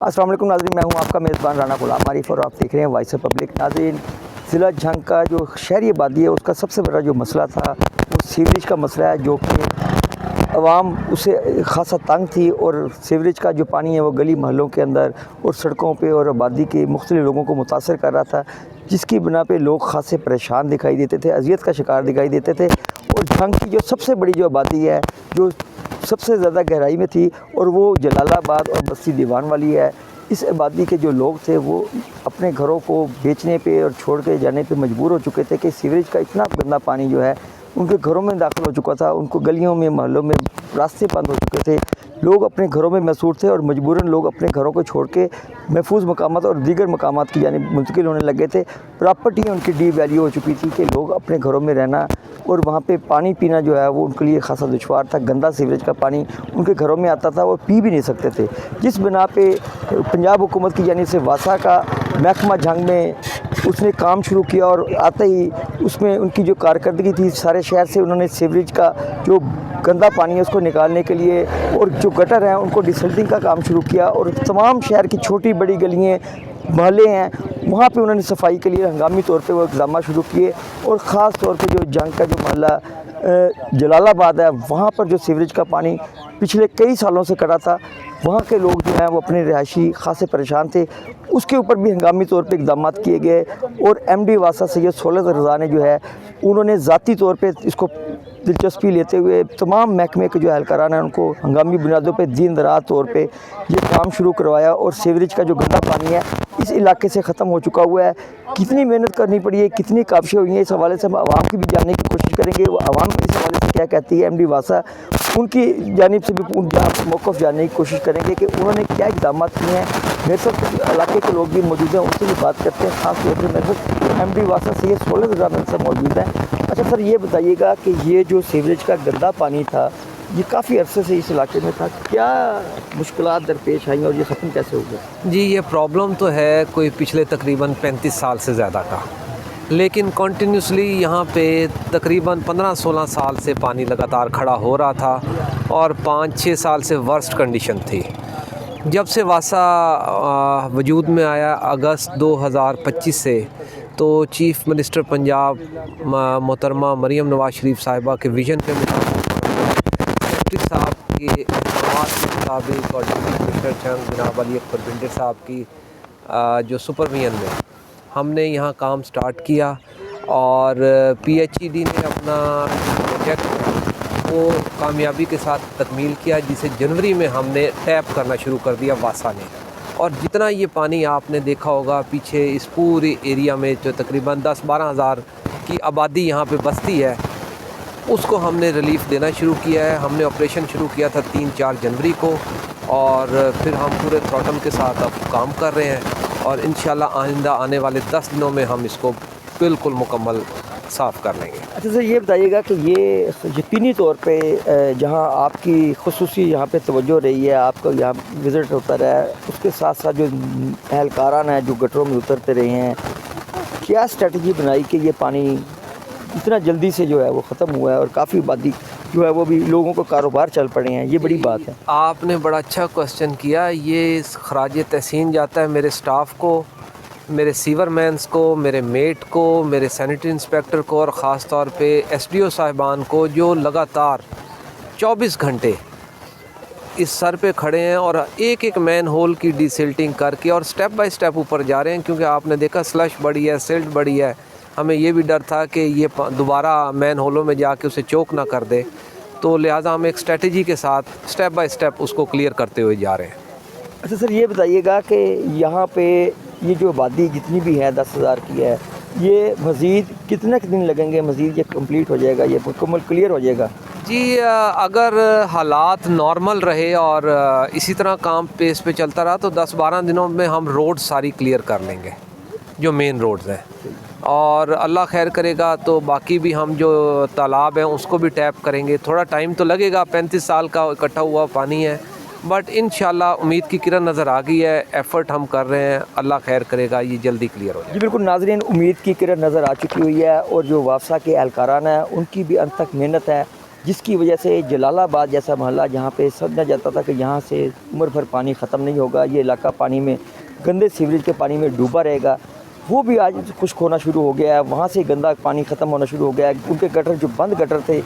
अस्सलाम वालेकुम नाज़रीन, मैं हूं आपका मेज़बान राना गुलाम आरिफ और आप देख रहे हैं वॉइस ऑफ पब्लिक। नाज़रीन, ज़िला झंग का जो शहरी आबादी है उसका सबसे बड़ा जो मसला था वो सीवरेज का मसला है, जो कि आवाम उससे ख़ासा तंग थी और सीवरेज का जो पानी है वो गली महलों के अंदर और सड़कों पे और आबादी के मुख्तलिफ लोगों को मुतासर कर रहा था, जिसकी बिना पे लोग ख़ासे परेशान दिखाई देते थे, अजियत का शिकार दिखाई देते थे। और झंग की जो सबसे बड़ी जो आबादी है जो सबसे ज़्यादा गहराई में थी और वो जलालाबाद और बस्ती दीवान वाली है। इस आबादी के जो लोग थे वो अपने घरों को बेचने पे और छोड़ के जाने पे मजबूर हो चुके थे कि सीवरेज का इतना गंदा पानी जो है उनके घरों में दाखिल हो चुका था। उनको गलियों में मोहल्लों में रास्ते बंद हो चुके थे, लोग अपने घरों में महसूर थे और मजबूरन लोग अपने घरों को छोड़ के महफूज मकामात और दीगर मकामात की जानिब मुंतकिल होने लगे थे। प्रॉपर्टी उनकी डी वैल्यू हो चुकी थी कि लोग अपने घरों में रहना और वहाँ पे पानी पीना जो है वो उनके लिए खासा दुश्वार था। गंदा सीवरेज का पानी उनके घरों में आता था और पी भी नहीं सकते थे, जिस बिना पे पंजाब हुकूमत की जानिब से वासा का महकमा झंग में उसने काम शुरू किया और आते ही उसमें उनकी जो कारकर्दगी थी, सारे शहर से उन्होंने सीवरेज का जो गंदा पानी है उसको निकालने के लिए और जो गटर हैं उनको डिसल्टिंग का काम शुरू किया और तमाम शहर की छोटी बड़ी गलियाँ मोहल्ले हैं वहाँ पे उन्होंने सफाई के लिए हंगामी तौर पे वो इक़दाम शुरू किए। और ख़ास तौर पे जो झंग का जो मोहल्ला जलालाबाद है वहाँ पर जो सीवरेज का पानी पिछले कई सालों से कटा था, वहाँ के लोग जो हैं वो अपने रिहायशी खासे परेशान थे। उसके ऊपर भी हंगामी तौर पे इक़दाम किए गए और MD वासा सैयद सौलत रज़ा ने जो है उन्होंने ज़ाती तौर पे इसको दिलचस्पी लेते हुए तमाम महकमे के जो एहलकारान हैं उनको हंगामी बुनियादों पे दिन रात तौर पे ये काम शुरू करवाया और सीवरेज का जो गंदा पानी है इस इलाके से ख़त्म हो चुका हुआ है। कितनी मेहनत करनी पड़ी है, कितनी काविशें हुई हैं, इस हवाले से हम आवाम की भी जानने की कोशिश करेंगे। वो आवाम इस हवाले से क्या कहती है, MD वासा उनकी जानिब से भी उनका मौक़िफ़ जानने की कोशिश करेंगे कि उन्होंने क्या इक़दाम किए हैं। मेरे साथ इलाके के लोग भी मौजूद हैं, उनसे भी बात करते हैं। ख़ास तौर पर मेरे साथ MD वासा सैयद सौलत रज़ा मेरे साथ मौजूद हैं। अच्छा सर, ये बताइएगा कि ये जो सीवरेज का गंदा पानी था ये काफ़ी अरसे से इस इलाके में था, क्या मुश्किलात दरपेश आई और ये ख़त्म कैसे हो गया? जी, ये प्रॉब्लम तो है कोई पिछले तकरीबन 35 साल से ज़्यादा का, लेकिन कंटिन्यूसली यहाँ पे तकरीबन 15-16 साल से पानी लगातार खड़ा हो रहा था और 5-6 साल से वर्स्ट कंडीशन थी। जब से वासा वजूद में आया अगस्त 2025 से, तो चीफ़ मिनिस्टर पंजाब मोहतरमा मरीम नवाज़ शरीफ साहिबा के विज़न पे सेक्रेटरी साहब के इक़दामात के मुताबिक और डिप्टी कमिश्नर झंग जनाब अली अकबर भिंडर साहब की जो सुपरविजन में हमने यहाँ काम स्टार्ट किया और PHED ने अपना प्रोजेक्ट वो कामयाबी के साथ तकमील किया, जिसे जनवरी में हमने टैप करना शुरू कर दिया वासा ने। और जितना ये पानी आपने देखा होगा पीछे इस पूरे एरिया में जो तकरीबन 10-12 हज़ार की आबादी यहाँ पे बसती है, उसको हमने रिलीफ़ देना शुरू किया है। हमने ऑपरेशन शुरू किया था 3-4 जनवरी को और फिर हम पूरे थ्रॉटल के साथ अब काम कर रहे हैं और इंशाल्लाह आइंदा आने वाले 10 दिनों में हम इसको बिल्कुल मुकम्मल साफ़ कर लेंगे। अच्छा सर, ये बताइएगा कि ये यकीनी तौर पे जहाँ आपकी खुसूसी यहाँ पे तवज्जो रही है, आपका यहाँ विज़िट होता रहा है, उसके साथ साथ जो एहलकारान हैं जो गटरों में उतरते रहे हैं, क्या स्ट्रेटजी बनाई कि ये पानी इतना जल्दी से जो है वो ख़त्म हुआ है और काफ़ी आबादी जो है वो भी लोगों को कारोबार चल पड़े हैं? ये बड़ी बात है। आपने बड़ा अच्छा क्वेश्चन किया। ये खराज तहसीन जाता है मेरे स्टाफ को, मेरे सीवरमैन्स को, मेरे मेट को, मेरे सैनिटरी इंस्पेक्टर को और ख़ास तौर पे SDO साहिबान को, जो लगातार 24 घंटे इस सर पे खड़े हैं और एक एक मैन होल की डिसिल्टिंग करके और स्टेप बाय स्टेप ऊपर जा रहे हैं। क्योंकि आपने देखा स्लश बढ़ी है, सिल्ट बढ़ी है, हमें ये भी डर था कि ये दोबारा मैन होलों में जाके उसे चोक ना कर दे, तो लिहाजा हम एक स्ट्रेटजी के साथ स्टेप बाय स्टेप उसको क्लियर करते हुए जा रहे हैं। अच्छा सर, ये बताइएगा कि यहाँ पे ये जो आबादी जितनी भी है 10,000 की है, ये मज़ीद कितने दिन लगेंगे, मज़ीद ये कंप्लीट हो जाएगा, ये मुकम्मल क्लियर हो जाएगा? जी, अगर हालात नॉर्मल रहे और इसी तरह काम पेस पे चलता रहा तो 10-12 दिनों में हम रोड सारी क्लियर कर लेंगे, जो मेन रोड्स हैं। और अल्लाह खैर करेगा तो बाकी भी हम जो तालाब हैं उसको भी टैप करेंगे। थोड़ा टाइम तो लगेगा, 35 साल का इकट्ठा हुआ पानी है, बट इंशाल्लाह उम्मीद की किरण नज़र आ गई है। एफ़र्ट हम कर रहे हैं, अल्लाह खैर करेगा, ये जल्दी क्लियर हो जाए। जी बिल्कुल नाज़रीन, उम्मीद की किरण नज़र आ चुकी हुई है और जो वासा के एहलकारान हैं उनकी भी अंत तक मेहनत है। जिसकी वजह से जलालाबाद जैसा मोहल्ला जहाँ पे समझा जाता था कि यहाँ से उम्र भर पानी ख़त्म नहीं होगा, ये इलाका पानी में गंदे सीवरेज के पानी में डूबा रहेगा, वो भी आज खुश्क होना शुरू हो गया है। वहाँ से गंदा पानी ख़त्म होना शुरू हो गया है। उनके गटर जो बंद गटर थे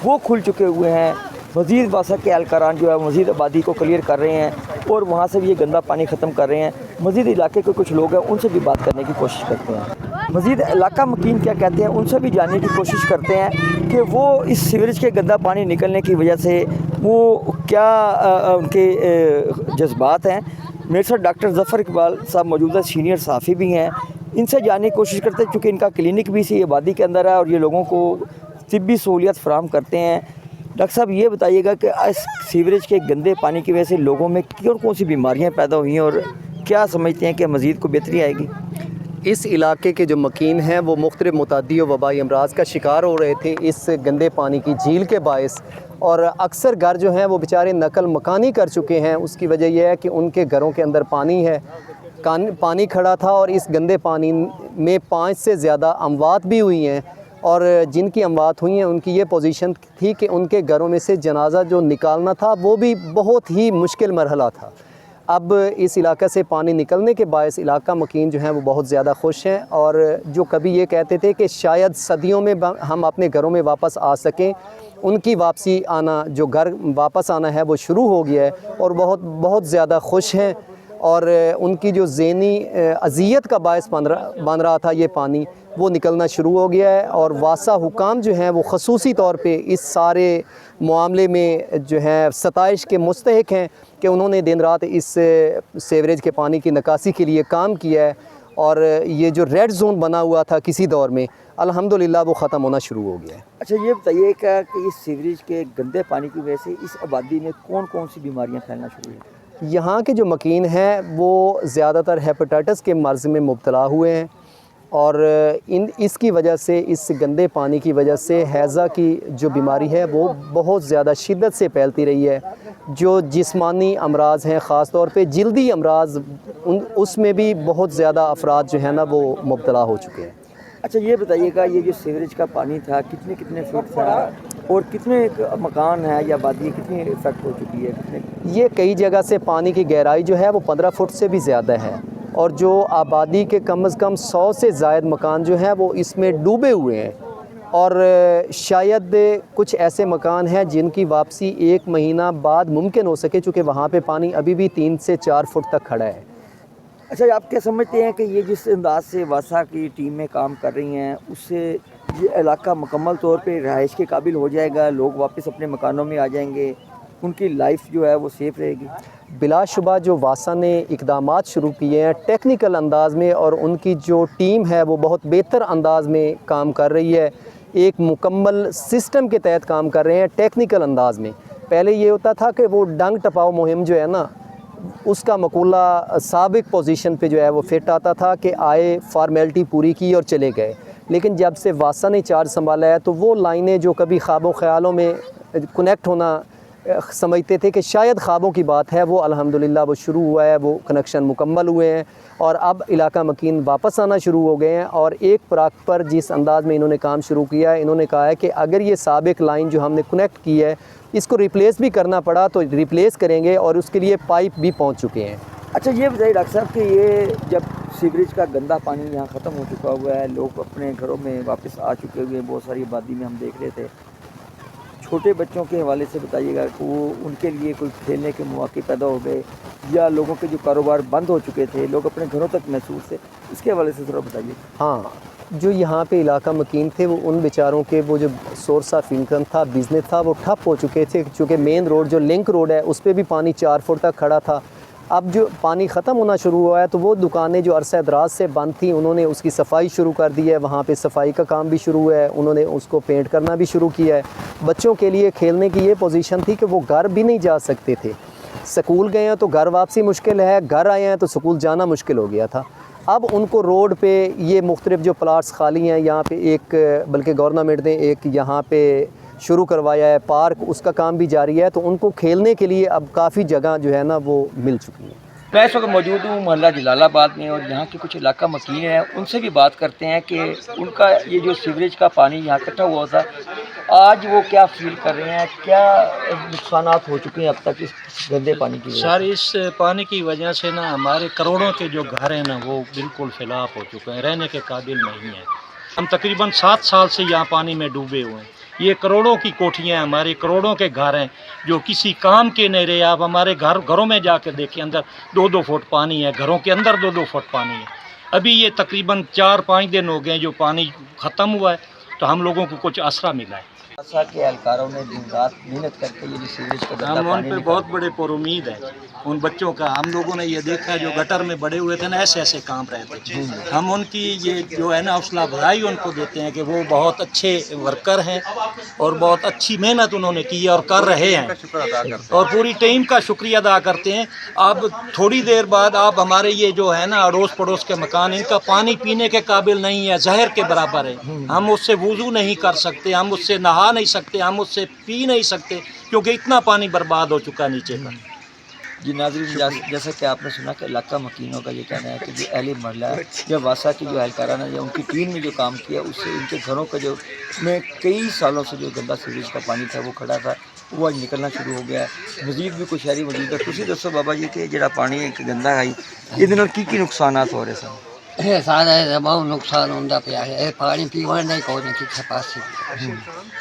वो खुल चुके हुए हैं। मज़ीद वासा के एहलकारान जो है मज़ीद आबादी को क्लियर कर रहे हैं और वहाँ से भी ये गंदा पानी ख़त्म कर रहे हैं। मज़ीद इलाके के कुछ लोग हैं उनसे भी बात करने की कोशिश करते हैं। मज़ीद इलाका मकीन क्या कहते हैं उनसे भी जानने की कोशिश करते हैं कि वो इस सीवरेज के गंदा पानी निकलने की वजह से वो क्या उनके जज्बात हैं। मेरे साथ डॉक्टर ज़फ़र इकबाल साहब मौजूदा सीनियर सहाफ़ी भी हैं, इनसे जानने की कोशिश करते हैं क्योंकि इनका क्लिनिक भी इसी आबादी के अंदर है और ये लोगों को तिब्बी सहूलियत फ़राहम करते हैं। डॉक्टर साहब ये बताइएगा कि इस सीवरेज के गंदे पानी की वजह से लोगों में कौन सी बीमारियां पैदा हुई हैं और क्या समझते हैं कि मज़ीद को बेहतरी आएगी? इस इलाके के जो मकीन हैं वो मुख्तलिफ मुतादी वबाई अमराज का शिकार हो रहे थे इस गंदे पानी की झील के बायस, और अक्सर घर जो हैं वो बेचारे नकल मकानी कर चुके हैं। उसकी वजह यह है कि उनके घरों के अंदर पानी है, पानी खड़ा था और इस गंदे पानी में 5 से ज़्यादा अमवात भी हुई हैं, और जिनकी अमवात हुई हैं उनकी ये पोजीशन थी कि उनके घरों में से जनाजा जो निकालना था वो भी बहुत ही मुश्किल मरहला था। अब इस इलाके से पानी निकलने के बायस इलाका मकीन जो हैं वो बहुत ज़्यादा खुश हैं, और जो कभी ये कहते थे कि शायद सदियों में हम अपने घरों में वापस आ सकें, उनकी वापसी आना, जो घर वापस आना है वो शुरू हो गया है और बहुत ज़्यादा खुश हैं। और उनकी जो ज़हनी अज़ियत का बायस बन रहा था ये पानी, वो निकलना शुरू हो गया है। और वासा हुकाम जो हैं वो ख़ुसूसी तौर पे इस सारे मामले में जो है सताइश के मुस्तहिक हैं कि उन्होंने दिन रात इस सीवरेज के पानी की निकासी के लिए काम किया है, और ये जो रेड जोन बना हुआ था किसी दौर में, अल्हम्दुलिल्लाह वो ख़त्म होना शुरू हो गया है। अच्छा ये बताइए कि इस सीवरेज के गंदे पानी की वजह से इस आबादी में कौन कौन सी बीमारियाँ फैलना शुरू हुई? यहाँ के जो मकीन हैं वो ज़्यादातर हेपेटाइटिस के मर्ज़ में मुब्तला हुए हैं, और इसकी वजह से, इस गंदे पानी की वजह से हैज़ा की जो बीमारी है वो बहुत ज़्यादा शिद्दत से फैलती रही है। जो जिस्मानी अमराज़ हैं, ख़ास तौर पे जिल्दी अमराज़, उसमें भी बहुत ज़्यादा अफराद जो है ना वो मुब्तला हो चुके हैं। अच्छा ये बताइएगा ये जो सीवरेज का पानी था कितने कितने फुट था और कितने मकान है या आबादी कितनी इफेक्ट हो चुकी है? कितने? ये कई जगह से पानी की गहराई जो है वो 15 फुट से भी ज़्यादा है, और जो आबादी के कम से कम 100 से ज़ायद मकान जो हैं वो इसमें डूबे हुए हैं, और शायद कुछ ऐसे मकान हैं जिनकी वापसी 1 महीना बाद मुमकिन हो सके, चूँकि वहाँ पे पानी अभी भी 3 से 4 फुट तक खड़ा है। अच्छा आप क्या समझते हैं कि ये जिस अंदाज से वासा की टीमें काम कर रही हैं उससे ये इलाका मुकम्मल तौर पे रहाइश के काबिल हो जाएगा, लोग वापस अपने मकानों में आ जाएंगे, उनकी लाइफ जो है वो सेफ़ रहेगी? बिलाशुबा जो वासा ने इक़दामात शुरू किए हैं टेक्निकल अंदाज़ में, और उनकी जो टीम है वो बहुत बेहतर अंदाज़ में काम कर रही है, एक मुकम्मल सिस्टम के तहत काम कर रहे हैं टेक्निकल अंदाज़ में। पहले ये होता था कि वो डंग टपाओ मुहिम जो है ना, उसका मकूला साबिक पोजीशन पे जो है वो फिट आता था कि आए, फार्मेलिटी पूरी की और चले गए। लेकिन जब से वासा ने चार्ज संभाला है तो वो लाइनें जो कभी ख्वाबों ख्यालों में कनेक्ट होना समझते थे कि शायद ख्वाबों की बात है, वो अल्हम्दुलिल्लाह वो शुरू हुआ है, वो कनेक्शन मुकम्मल हुए हैं, और अब इलाका मकीन वापस आना शुरू हो गए हैं। और एक पराग पर जिस अंदाज़ में इन्होंने काम शुरू किया है, इन्होंने कहा है कि अगर ये साबिक लाइन जो हमने कनेक्ट की है इसको रिप्लेस भी करना पड़ा तो रिप्लेस करेंगे, और उसके लिए पाइप भी पहुँच चुके हैं। अच्छा ये बताइए डॉक्टर साहब कि ये जब सीवरेज का गंदा पानी यहाँ ख़त्म हो चुका हुआ है, लोग अपने घरों में वापस आ चुके हुए हैं, बहुत सारी आबादी में हम देख रहे थे, छोटे बच्चों के हवाले से बताइएगा कि वो उनके लिए कोई खेलने के मौके पैदा हो गए या लोगों के जो कारोबार बंद हो चुके थे, लोग अपने घरों तक महसूस थे, इसके हवाले से थोड़ा बताइए। हाँ, जो यहाँ पे इलाका मकीन थे वो उन बेचारों के वो जो सोर्स ऑफ इनकम था, बिज़नेस था, वो ठप हो चुके थे, चूँकि मेन रोड जो लिंक रोड है उस पर भी पानी 4 फुट तक खड़ा था। अब जो पानी ख़त्म होना शुरू हुआ है तो वो दुकानें जो अरसा दराज से बंद थी उन्होंने उसकी सफाई शुरू कर दी है, वहाँ पे सफाई का काम भी शुरू हुआ है, उन्होंने उसको पेंट करना भी शुरू किया है। बच्चों के लिए खेलने की ये पोजीशन थी कि वो घर भी नहीं जा सकते थे, स्कूल गए हैं तो घर वापसी मुश्किल है, घर आए हैं तो स्कूल जाना मुश्किल हो गया था। अब उनको रोड पे ये मुख्तलिफ जो प्लाट्स खाली हैं, यहाँ पे एक बल्कि गवर्नमेंट ने एक यहाँ पे शुरू करवाया है पार्क, उसका काम भी जारी है, तो उनको खेलने के लिए अब काफ़ी जगह जो है ना वो मिल चुकी है। मैं इस वक्त मौजूद हूँ मोहल्ला जलालाबाद में और यहाँ के कुछ इलाका मकीन हैं, उनसे भी बात करते हैं कि उनका ये जो सीवरेज का पानी यहाँ इकट्ठा हुआ था, आज वो क्या फील कर रहे हैं, क्या नुकसानात हो चुके हैं अब तक इस गंदे पानी की वजह सर, इस पानी की वजह से ना हमारे करोड़ों के जो घर हैं ना वो बिल्कुल फैलाव हो चुके हैं, रहने के काबिल नहीं हैं। हम तकरीबन 7 साल से यहाँ पानी में डूबे हुए हैं। ये करोड़ों की कोठियाँ हैं, हमारे करोड़ों के घर हैं जो किसी काम के नहीं रहे। आप हमारे घरों में जाकर देखिए, अंदर 2-2 फुट पानी है, घरों के अंदर 2-2 फुट पानी है। अभी ये तकरीबन 4-5 दिन हो गए जो पानी ख़त्म हुआ है, तो हम लोगों को कुछ आसरा मिला है। वासा के एहलकारों ने दिन रात मेहनत करके ये जो सीवरेज का गंदा हम उन पानी पे बहुत बड़े पुरुमीद हैं। उन बच्चों का हम लोगों ने ये देखा है जो गटर में बड़े हुए थे ना, ऐसे ऐसे काम रहे थे। हम उनकी ये जो है ना हौसला अफजाई उनको देते हैं कि वो बहुत अच्छे वर्कर हैं और बहुत अच्छी मेहनत उन्होंने की है और कर रहे हैं, और पूरी टीम का शुक्रिया अदा करते हैं। अब थोड़ी देर बाद आप हमारे ये जो है ना अड़ोस पड़ोस के मकान, इनका पानी पीने के काबिल नहीं है, जहर के बराबर है। हम उससे वुज़ू नहीं कर सकते, हम उससे नहा नहीं सकते, हम उससे पी नहीं सकते, क्योंकि इतना पानी बर्बाद हो चुका नीचे का। जी नाज़रीन, जैसा कि आपने सुना कि इलाका मकीनों का ये कहना है कि जो अहले महल्ला या वासा की जो एहलकाराना या उनकी टीम ने जो काम किया उससे इनके घरों का जो में कई सालों से जो गंदा सीवरेज का पानी था वो खड़ा था, वो आज निकलना शुरू हो गया है। मजीद भी कुछ शहरी मौजूद है। तुम दसो बाबा जी कि जो पानी एक गंदा है ये की नुकसानात हो रहे सन? सारा बहुत नुकसान होंदा पिया है। पानी पीवन नहीं कोने किथे पासे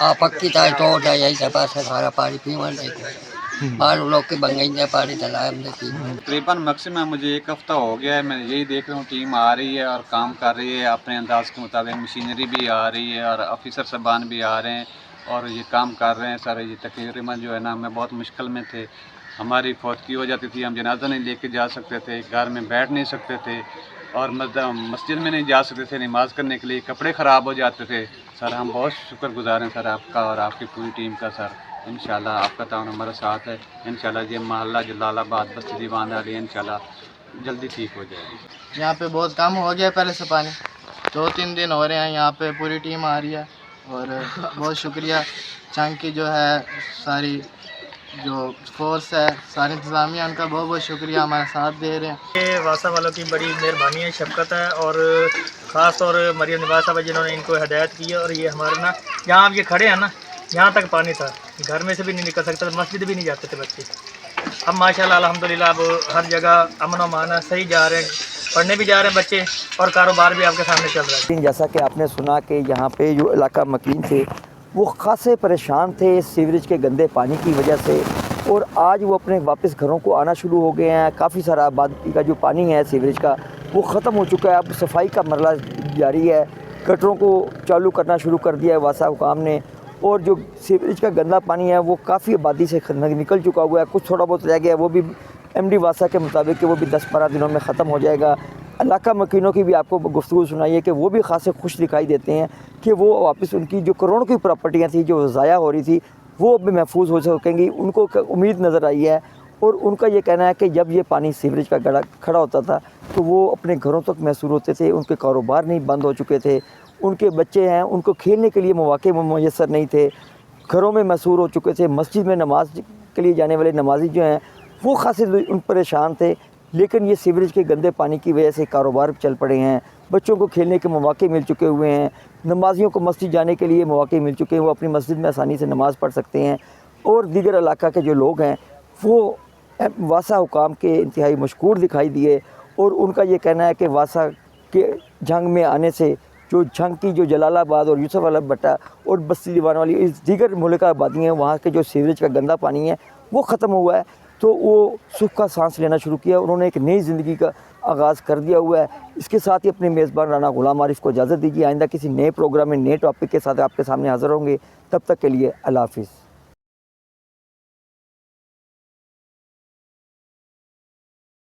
आ पक्की तार तोड़ है, यही पासे सारा पानी पीवन नहीं कोने बाहर लोग के बंगाई पानी चलाए हमने पी। तकरीबन मैक्सिमम मुझे 1 हफ़्ता हो गया है, मैं यही देख रहा हूँ टीम आ रही है और काम कर रही है अपने अंदाज के मुताबिक। मशीनरी भी आ रही है और ऑफिसर साहबान भी आ रहे हैं और ये काम कर रहे हैं सर। ये तकरीबन जो है ना हमें बहुत मुश्किल में थे, हमारी फौतगी हो जाती थी, हम जनाजा नहीं लेके जा सकते थे, घर में बैठ नहीं सकते थे और मस्जिद में नहीं जा सकते थे नमाज करने के लिए, कपड़े ख़राब हो जाते थे। सर हम बहुत शुक्रगुजार हैं सर आपका और आपकी पूरी टीम का सर। इंशाल्लाह आपका ताउन हमारा साथ है। इंशाल्लाह ये मोहल्ला जलालाबाद बस्ती दीवान वाली इंशाल्लाह जल्दी ठीक हो जाएगी। यहाँ पे बहुत कम हो गया पहले से पानी, 2-3 दिन हो रहे हैं यहाँ पे पूरी टीम आ रही है और बहुत शुक्रिया चंग की जो है सारी जो फोर्स है, सारी इंतज़ामिया, उनका बहुत बहुत शुक्रिया, हमारा साथ दे रहे हैं। ये वासा वालों की बड़ी मेहरबानी है, शफ़क़त है और ख़ास तौर मरियम निवाज साहब जिन्होंने इनको हिदायत की है। और ये हमारे ना जहाँ आप ये खड़े हैं ना, यहाँ तक पानी था, घर में से भी नहीं निकल सकता था, मस्जिद भी नहीं जाते थे बच्चे। अब माशाल्लाह अल्हम्दुलिल्लाह अब हर जगह अमन व अमान है, सही जा रहे हैं, पढ़ने भी जा रहे हैं बच्चे और कारोबार भी आपके सामने चल रहा है। जैसा कि आपने सुना कि यहाँ पे जो इलाका मकीन थे वो खासे परेशान थे सीवरेज के गंदे पानी की वजह से, और आज वो अपने वापस घरों को आना शुरू हो गए हैं। काफ़ी सारा आबादी का जो पानी है सीवरेज का वो ख़त्म हो चुका है, अब सफाई का मरला जारी है, गटरों को चालू करना शुरू कर दिया है वासा हुकाम ने, और जो सीवरेज का गंदा पानी है वो काफ़ी आबादी से निकल चुका हुआ है। कुछ थोड़ा बहुत रह गया है, वो भी MD वासा के मुताबिक कि वो भी 10-12 दिनों में ख़त्म हो जाएगा। इलाका मकीनों की भी आपको गुफ्तगू सुनाई है कि वो भी खासे खुश दिखाई देते हैं कि वो वापस उनकी जो करोड़ों की प्रॉपर्टियाँ थी जो ज़ाया हो रही थी वो भी महफूज हो सकेंगी, उनको उम्मीद नज़र आई है। और उनका ये कहना है कि जब ये पानी सीवरेज का गड़ा खड़ा होता था तो वो अपने घरों तक महसूस होते थे, उनके कारोबार नहीं बंद हो चुके थे, उनके बच्चे हैं उनको खेलने के लिए मौके मैसर नहीं थे, घरों में महसूस हो चुके थे, मस्जिद में नमाज के लिए जाने वाले नमाजी जो हैं वो खासे उन परेशान थे। लेकिन ये सीवरेज के गंदे पानी की वजह से कारोबार चल पड़े हैं, बच्चों को खेलने के मौके मिल चुके हुए हैं, नमाजियों को मस्जिद जाने के लिए मौके मिल चुके हैं, वो अपनी मस्जिद में आसानी से नमाज़ पढ़ सकते हैं। और दीगर इलाका के जो लोग हैं वो वासा हुकाम के इंतहाई मशकूर दिखाई दिए, और उनका ये कहना है कि वासा के जंग में आने से जो जंग की जो जलालाबाद और यूसुफ वाला भट्टा और बस्ती दीवान वाली इस दीगर मुल्क आबादी हैं वहाँ के जो सीवरेज का गंदा पानी है वो ख़त्म हुआ है, तो वो सुख का सांस लेना शुरू किया, उन्होंने एक नई ज़िंदगी का आगाज़ कर दिया हुआ है। इसके साथ ही अपने मेज़बान राना गुलाम आरिफ को इजाज़त दीजिए। आइंदा किसी नए प्रोग्राम में नए टॉपिक के साथ आपके सामने हाज़िर होंगे, तब तक के लिए अल्लाह हाफ़िज़।